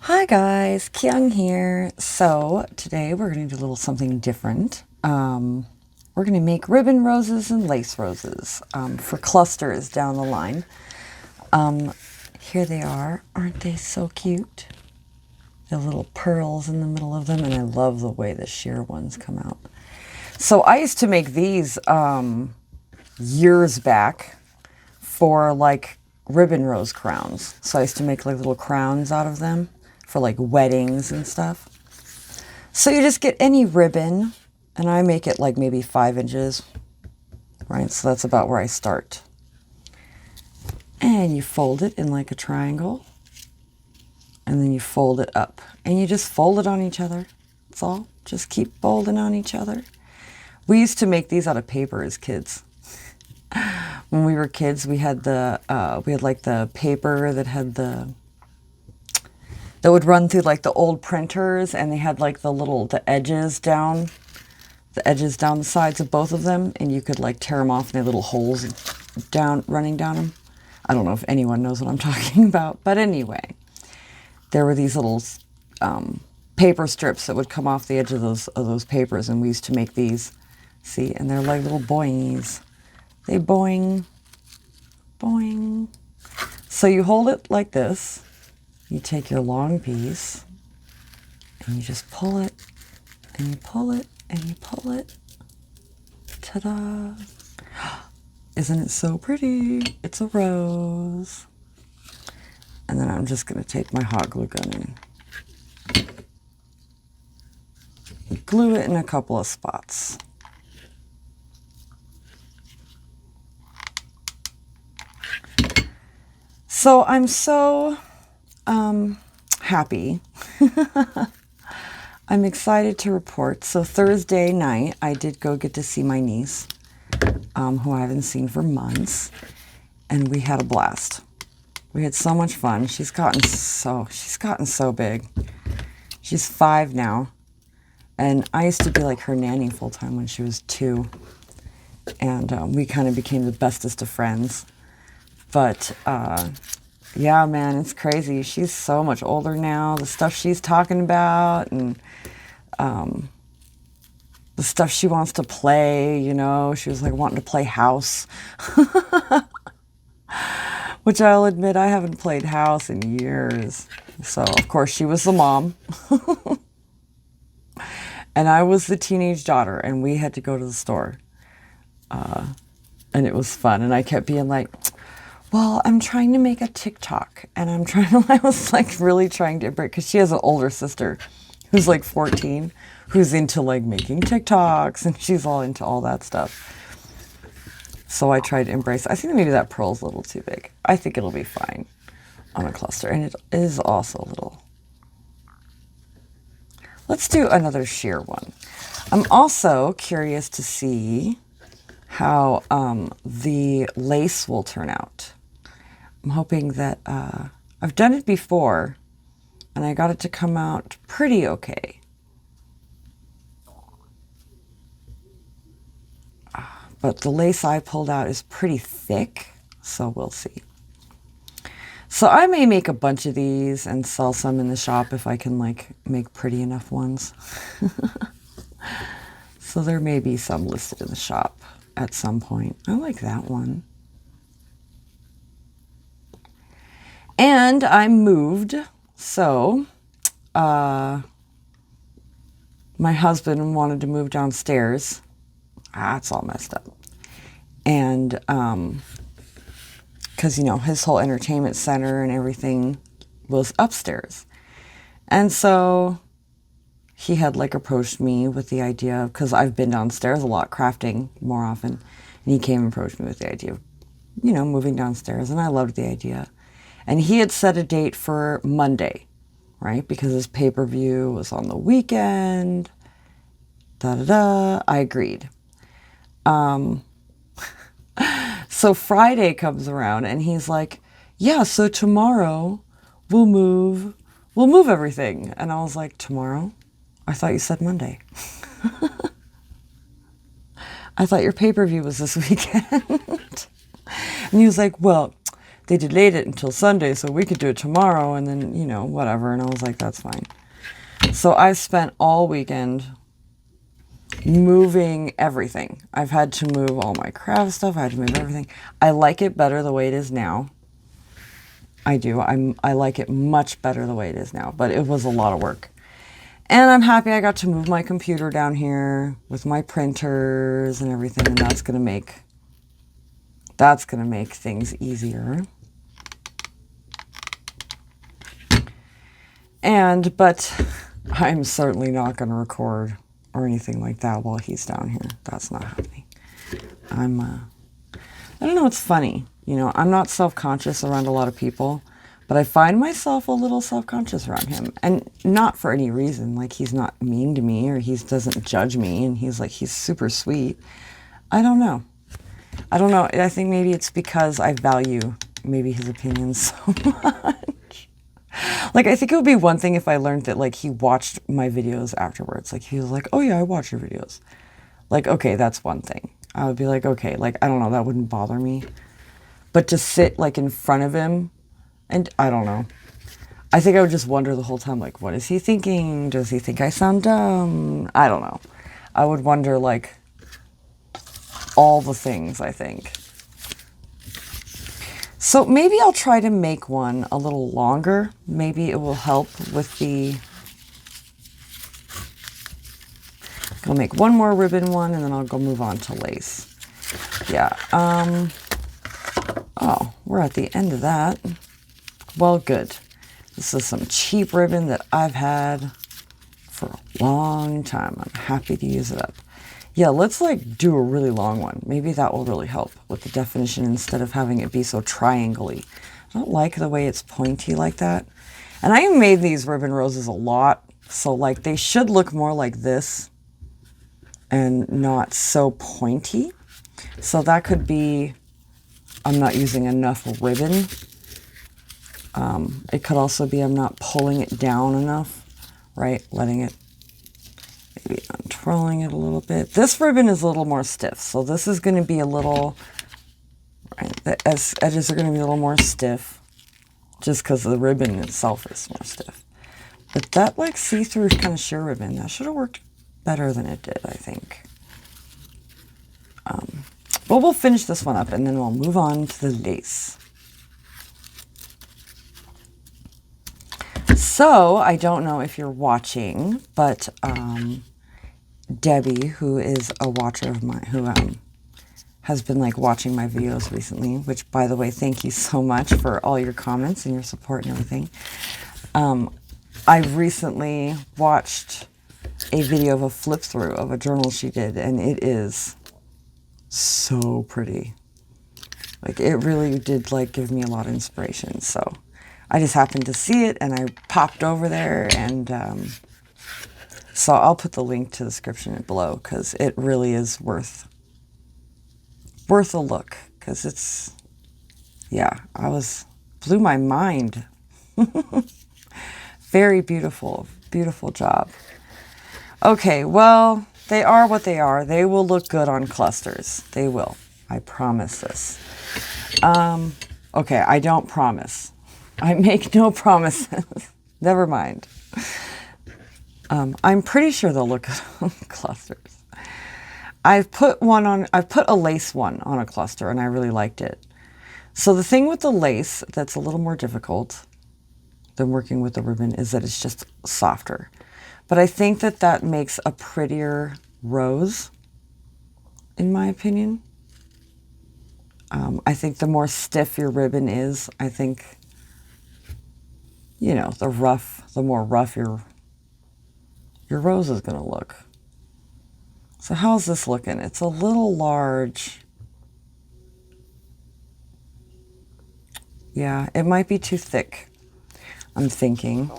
Hi guys, Kyung here. So today we're going to do a little something different. We're going to make ribbon roses and lace roses for clusters down the line. Here they are. Aren't they so cute? The little pearls in the middle of them, and I love the way the sheer ones come out. So I used to make these years back for like ribbon rose crowns. So I used to make like little crowns out of them for like weddings and stuff. So you just get any ribbon, and I make it like maybe 5 inches, right? So that's about where I start. And you fold it in like a triangle, and then you fold it up, and you just fold it on each other. That's all. Just keep folding on each other. We used to make these out of paper as kids. When we were kids, we had like the paper that had that would run through like the old printers, and they had like the edges down the sides of both of them, and you could like tear them off, and they had little holes running down them. I don't know if anyone knows what I'm talking about, but anyway, there were these little paper strips that would come off the edge of those papers, and we used to make these. See, and they're like little boingies. They boing, boing. So you hold it like this. You take your long piece, and you just pull it, and you pull it, and you pull it. Ta-da! Isn't it so pretty? It's a rose. And then I'm just going to take my hot glue gun and glue it in a couple of spots. So I'm so happy. I'm excited to report. So Thursday night, I did get to see my niece, who I haven't seen for months, and we had a blast. We had so much fun. She's gotten so big. She's 5 now, and I used to be like her nanny full time when she was 2, and we kind of became the bestest of friends. But yeah, man, it's crazy. She's so much older now. The stuff she's talking about, and the stuff she wants to play, she was like wanting to play house. Which I'll admit, I haven't played house in years. So, of course, she was the mom. And I was the teenage daughter, and we had to go to the store. And it was fun. And I kept being like, well, I'm trying to make a TikTok, and I was like really trying to break, because she has an older sister who's like 14, who's into like making TikToks, and she's all into all that stuff. So I tried to embrace. I think maybe that pearl's a little too big. I think it'll be fine on a cluster, and it is also a little. Let's do another sheer one. I'm also curious to see how the lace will turn out. I'm hoping that I've done it before, and I got it to come out pretty okay. But the lace I pulled out is pretty thick, so we'll see. So I may make a bunch of these and sell some in the shop if I can like make pretty enough ones. So there may be some listed in the shop at some point. I like that one. And I moved, so my husband wanted to move downstairs. It's all messed up. And because, his whole entertainment center and everything was upstairs. And so he had like approached me with the idea of, because I've been downstairs a lot crafting more often, and he came and approached me with the idea of, moving downstairs, and I loved the idea. And he had set a date for Monday, right? Because his pay-per-view was on the weekend. Da-da-da. I agreed. So Friday comes around, and he's like, yeah, so tomorrow we'll move everything. And I was like, tomorrow? I thought you said Monday. I thought your pay-per-view was this weekend. And he was like, well, they delayed it until Sunday so we could do it tomorrow, and then, you know, whatever. And I was like, that's fine. So I've spent all weekend moving everything. I've had to move all my craft stuff. I had to move everything. I like it better the way it is now. I do. I like it much better the way it is now, but it was a lot of work. And I'm happy I got to move my computer down here with my printers and everything, and that's gonna make things easier. But I'm certainly not gonna record or anything like that while he's down here. That's not happening. I don't know, it's funny. You know, I'm not self-conscious around a lot of people, but I find myself a little self-conscious around him. And not for any reason. Like, he's not mean to me, or he doesn't judge me, and he's super sweet. I don't know. I think maybe it's because I value maybe his opinions so much. Like, I think it would be one thing if I learned that, like, he watched my videos afterwards. Like, he was like, oh yeah, I watch your videos. Like, okay, that's one thing. I would be like, okay, like, I don't know, that wouldn't bother me. But to sit, like, in front of him, and I don't know. I think I would just wonder the whole time, like, what is he thinking? Does he think I sound dumb? I don't know. I would wonder, like, all the things, I think. So maybe I'll try to make one a little longer. Maybe it will help with the... I'll make one more ribbon one, and then I'll go move on to lace. Yeah. Oh, we're at the end of that. Well, good. This is some cheap ribbon that I've had for a long time. I'm happy to use it up. Yeah, let's like do a really long one. Maybe that will really help with the definition instead of having it be so triangle-y. I don't like the way it's pointy like that. And I made these ribbon roses a lot, so like they should look more like this and not so pointy. So that could be I'm not using enough ribbon. It could also be I'm not pulling it down enough, right? Letting it, maybe untwirling it a little bit. This ribbon is a little more stiff, so this is going to be a little, right? The edges are going to be a little more stiff, just because the ribbon itself is more stiff. But that like see-through kind of sheer ribbon, that should have worked better than it did, I think. But we'll finish this one up, and then we'll move on to the lace. So, I don't know if you're watching, but Debbie, who is a watcher of mine, who has been like watching my videos recently, which, by the way, thank you so much for all your comments and your support and everything. I recently watched a video of a flip through of a journal she did, and it is so pretty. Like, it really did like give me a lot of inspiration. So I just happened to see it, and I popped over there, and so I'll put the link to the description below, because it really is worth a look, because it's, yeah, blew my mind. Very beautiful, beautiful job. Okay, well, they are what they are. They will look good on clusters. They will. I promise this. Okay, I don't promise. I make no promises. Never mind. I'm pretty sure they'll look good on clusters. I've put a lace one on a cluster, and I really liked it. So the thing with the lace that's a little more difficult than working with the ribbon is that it's just softer. But I think that makes a prettier rose, in my opinion. I think the more stiff your ribbon is, I think, you know, the more rough your rose is going to look. So how's this looking? It's a little large. Yeah, it might be too thick, I'm thinking.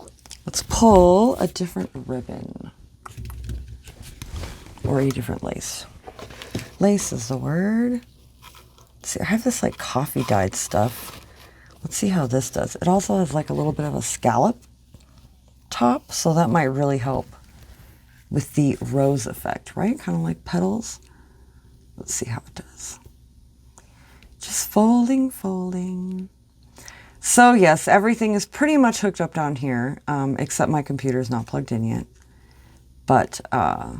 Let's pull a different ribbon. Or a different lace. Lace is the word. Let's see, I have this like coffee dyed stuff. Let's see how this does. It also has like a little bit of a scallop top, so that might really help with the rose effect, right? Kind of like petals. Let's see how it does. Just folding, folding. So yes, everything is pretty much hooked up down here, except my computer's not plugged in yet. But yeah,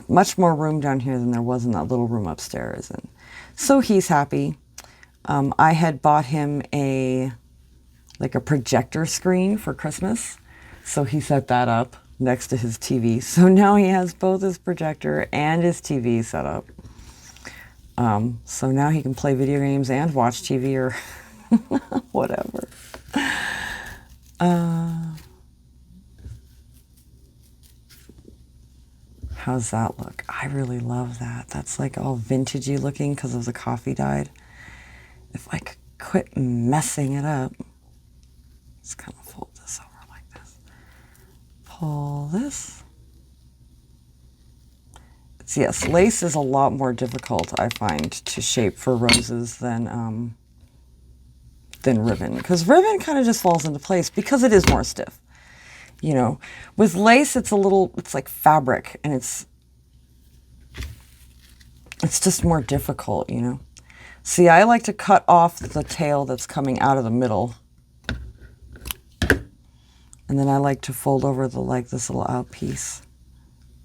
much more room down here than there was in that little room upstairs. And so he's happy. I had bought him a projector screen for Christmas. So he set that up next to his TV. So now he has both his projector and his TV set up. So now he can play video games and watch TV or whatever. How's that look? I really love that. That's like all vintagey looking because of the coffee dyed. If I could quit messing it up. Let's kind of fold this over like this. Pull this. So yes, lace is a lot more difficult, I find, to shape for roses than ribbon. Because ribbon kind of just falls into place because it is more stiff. You know, with lace, it's like fabric, and it's just more difficult, you know. See, I like to cut off the tail that's coming out of the middle. And then I like to fold over this little out piece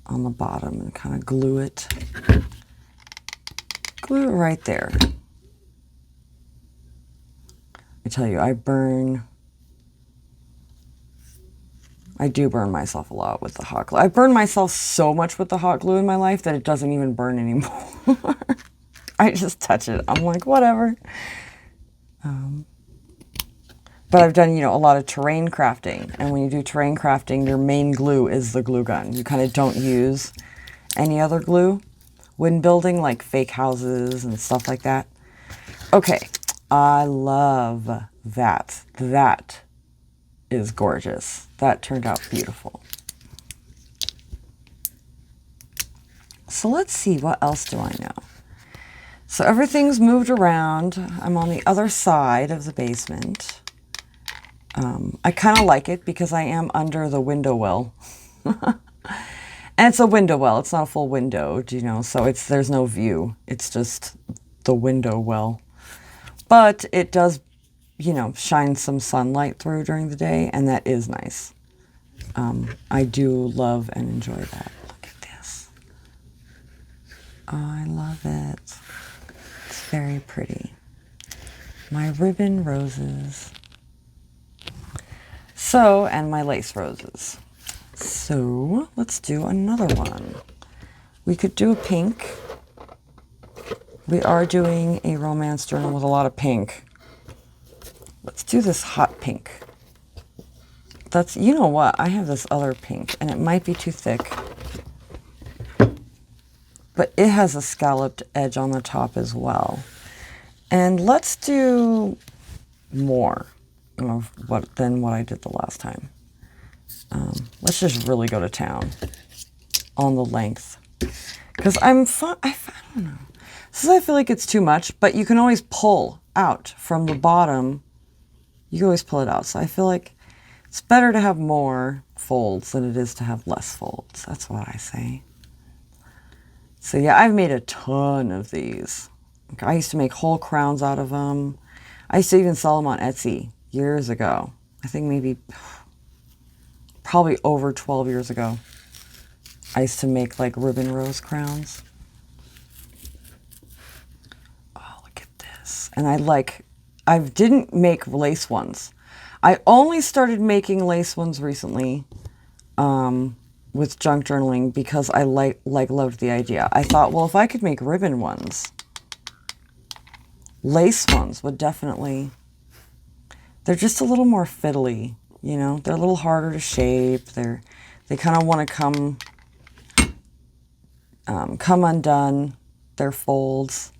on the bottom and kind of glue it. Glue it right there. I tell you, I do burn myself a lot with the hot glue. I've burned myself so much with the hot glue in my life that it doesn't even burn anymore. I just touch it. I'm like, whatever. But I've done, a lot of terrain crafting. And when you do terrain crafting, your main glue is the glue gun. You kind of don't use any other glue when building, like fake houses and stuff like that. Okay, I love that. That is gorgeous. That turned out beautiful. So let's see, what else do I know? So everything's moved around. I'm on the other side of the basement. I kind of like it because I am under the window well. And it's a window well. It's not a full window, so there's no view. It's just the window well. But it does, shine some sunlight through during the day, and that is nice. I do love and enjoy that. Look at this. I love it. It's very pretty. My ribbon roses. So, and my lace roses. So, let's do another one. We could do a pink. We are doing a romance journal with a lot of pink. Let's do this hot pink. You know what? I have this other pink, and it might be too thick. But it has a scalloped edge on the top as well. And let's do more than what I did the last time. Let's just really go to town on the length. Because I don't know. I feel like it's too much, but you can always pull out from the bottom. You can always pull it out. So I feel like it's better to have more folds than it is to have less folds. That's what I say. So yeah, I've made a ton of these. I used to make whole crowns out of them. I used to even sell them on Etsy years ago. I think probably over 12 years ago. I used to make like ribbon rose crowns. Oh, look at this. And I didn't make lace ones. I only started making lace ones recently with junk journaling because I loved the idea. I thought, well, if I could make ribbon ones, lace ones would definitely, they're just a little more fiddly, they're a little harder to shape. They kind of want to come undone. Their folds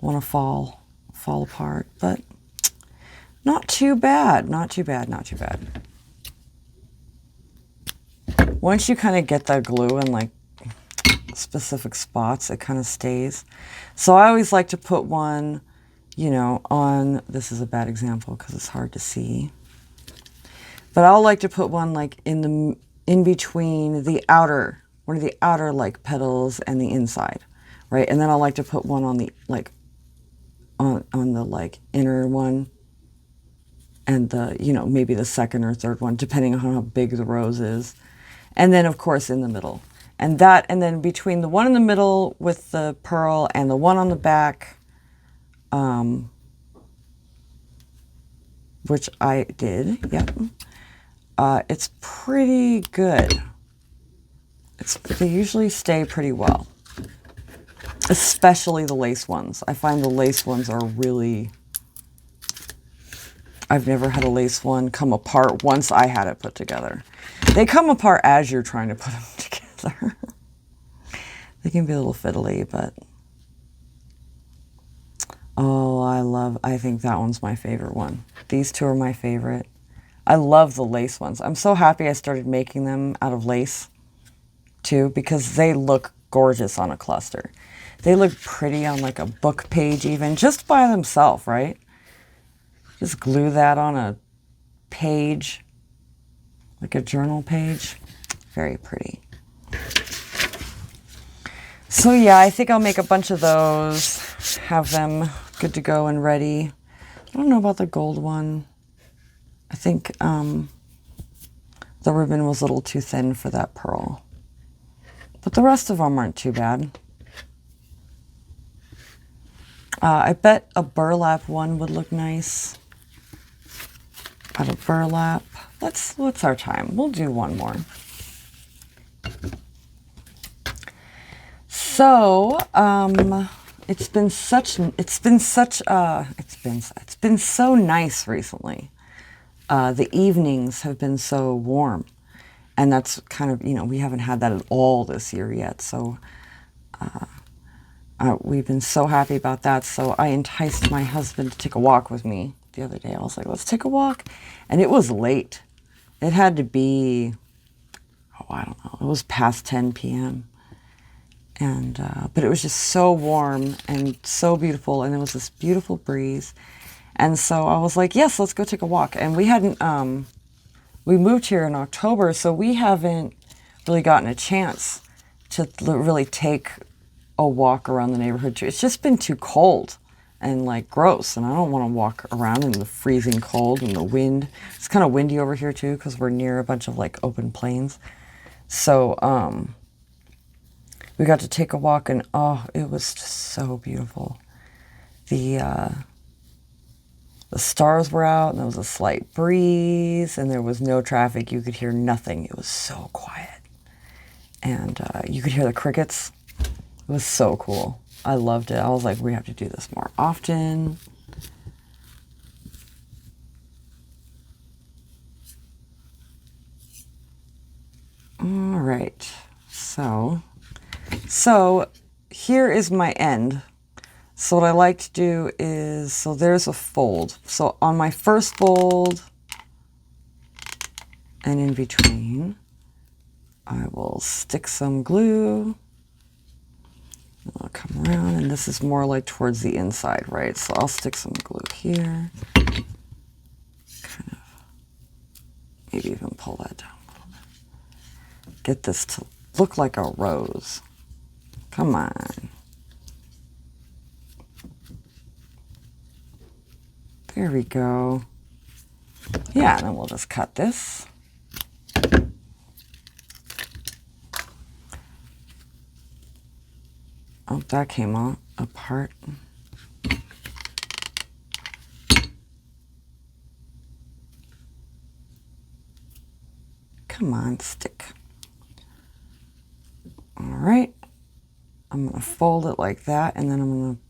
want to fall apart, but not too bad, not too bad, not too bad. Once you kind of get that glue in like specific spots, it kind of stays. So I always like to put one, on, this is a bad example because it's hard to see, but I'll like to put one like in between one of the outer like petals and the inside, right? And then I like to put one on the on the like inner one and the, you know, maybe the second or third one, depending on how big the rose is. And then, of course, in the middle. And then between the one in the middle with the pearl and the one on the back, which I did, yep, it's pretty good. They usually stay pretty well, especially the lace ones. I find the lace ones are really... I've never had a lace one come apart once I had it put together. They come apart as you're trying to put them together. They can be a little fiddly, but... Oh, I think that one's my favorite one. These two are my favorite. I love the lace ones. I'm so happy I started making them out of lace, too, because they look gorgeous on a cluster. They look pretty on like a book page even, just by themselves, right? Just glue that on a page, like a journal page. Very pretty. So yeah, I think I'll make a bunch of those, have them good to go and ready. I don't know about the gold one. I think the ribbon was a little too thin for that pearl. But the rest of them aren't too bad. I bet a burlap one would look nice. Out of burlap. What's our time? We'll do one more. So, it's been so nice recently. The evenings have been so warm, and that's kind of, you know, we haven't had that at all this year yet. So, we've been so happy about that. So I enticed my husband to take a walk with me the other day. I was like, let's take a walk. And it was late. It had to be, oh, I don't know. It was past 10 p.m. And, but it was just so warm and so beautiful. And there was this beautiful breeze. And so I was like, yes, let's go take a walk. And we hadn't, we moved here in October, so we haven't really gotten a chance to really take a walk around the neighborhood. It's just been too cold and like gross, and I don't want to walk around in the freezing cold and the wind. It's kind of windy over here too because we're near a bunch of like open plains. So we got to take a walk, and oh, it was just so beautiful. The stars were out, and there was a slight breeze, and there was no traffic. You could hear nothing. It was so quiet, and you could hear the crickets. It was so cool. I loved it. I was like, we have to do this more often. All right. So here is my end. So what I like to do is, so there's a fold. So on my first fold and in between, I will stick some glue. I'll come around, and this is more like towards the inside, right? So I'll stick some glue here. Kind of, maybe even pull that down a little bit. Get this to look like a rose. Come on. There we go. Yeah, and then we'll just cut this. Oh, that came out apart. Come on, stick. All right. I'm going to fold it like that, and then I'm going to,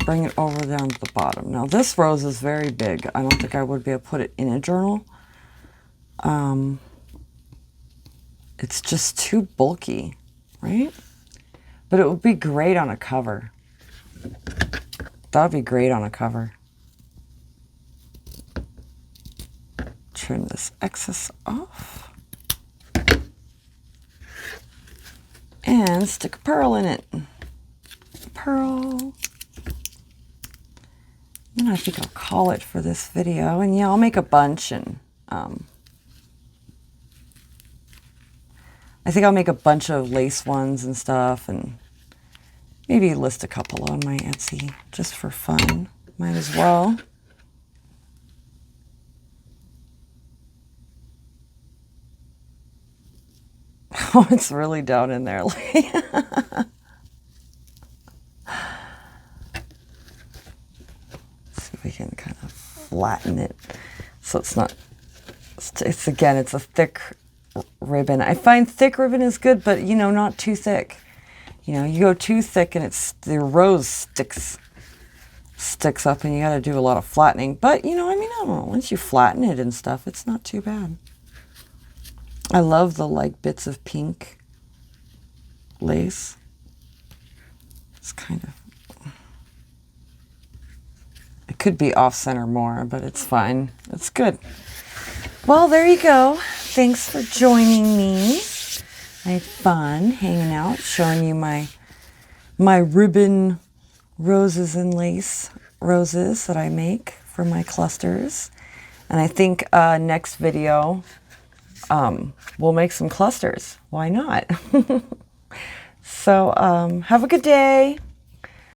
bring it over down to the bottom. Now, this rose is very big. I don't think I would be able to put it in a journal. It's just too bulky, right? But it would be great on a cover. That would be great on a cover. Trim this excess off. And stick a pearl in it. Pearl. And I think I'll call it for this video. And yeah, I'll make a bunch, and I think I'll make a bunch of lace ones and stuff, and maybe list a couple on my Etsy just for fun. Might as well. Oh, it's really down in there. See if we can kind of flatten it so it's not, it's again, it's a thick ribbon. I find thick ribbon is good, but you know, not too thick. You know, you go too thick and it's, the rose sticks up and you got to do a lot of flattening. But, you know, I mean, I don't know, once you flatten it and stuff, it's not too bad. I love the like bits of pink lace. It's kind of, it could be off center more, but it's fine. It's good. Well, there you go. Thanks for joining me. I had fun hanging out, showing you my ribbon roses and lace roses that I make for my clusters. And I think next video, we'll make some clusters. Why not? So have a good day.